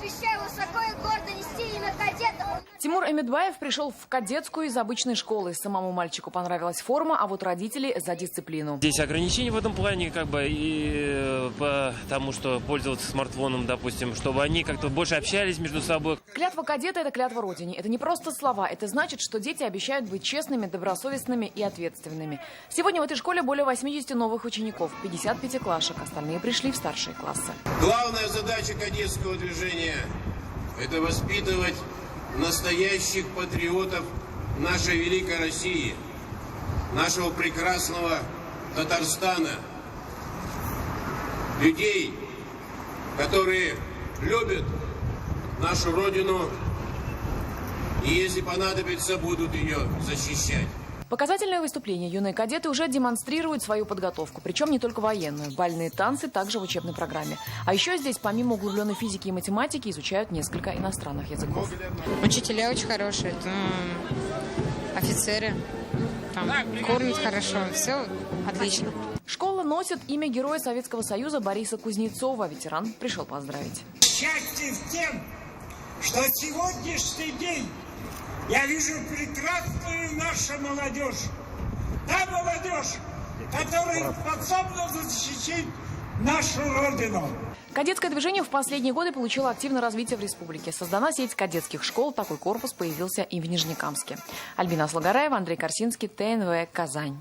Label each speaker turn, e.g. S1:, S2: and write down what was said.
S1: обещаю высоко и гордо нести имя кадета.
S2: Тимур Эмедбаев пришел в кадетскую из обычной школы. Самому мальчику понравилась форма, а вот родители за дисциплину.
S3: Здесь ограничения в этом плане, и потому что пользоваться смартфоном, допустим, чтобы они как-то больше общались между собой.
S2: Клятва кадета – это клятва Родине. Это не просто слова. Это значит, что дети обещают быть честными, добросовестными и ответственными. Сегодня в этой школе более 80 новых учеников, 50 пятиклашек. Остальные пришли в старшие классы.
S4: Главная задача кадетского движения – это воспитывать настоящих патриотов нашей великой России, нашего прекрасного Татарстана, людей, которые любят нашу Родину и, если понадобится, будут ее защищать.
S2: Показательное выступление. Юные кадеты уже демонстрируют свою подготовку. Причем не только военную. Бальные танцы также в учебной программе. А еще здесь, помимо углубленной физики и математики, изучают несколько иностранных языков.
S5: Учителя очень хорошие, офицеры, кормят хорошо, все отлично.
S2: Школа носит имя Героя Советского Союза Бориса Кузнецова. Ветеран пришел поздравить.
S6: Счастье в тем, что сегодняшний день я вижу прекрасную нашу молодежь. Та молодежь, которая способна защитить нашу Родину.
S2: Кадетское движение в последние годы получило активное развитие в республике. Создана сеть кадетских школ. Такой корпус появился и в Нижнекамске. Альбина Слагараева, Андрей Корсинский, ТНВ, Казань.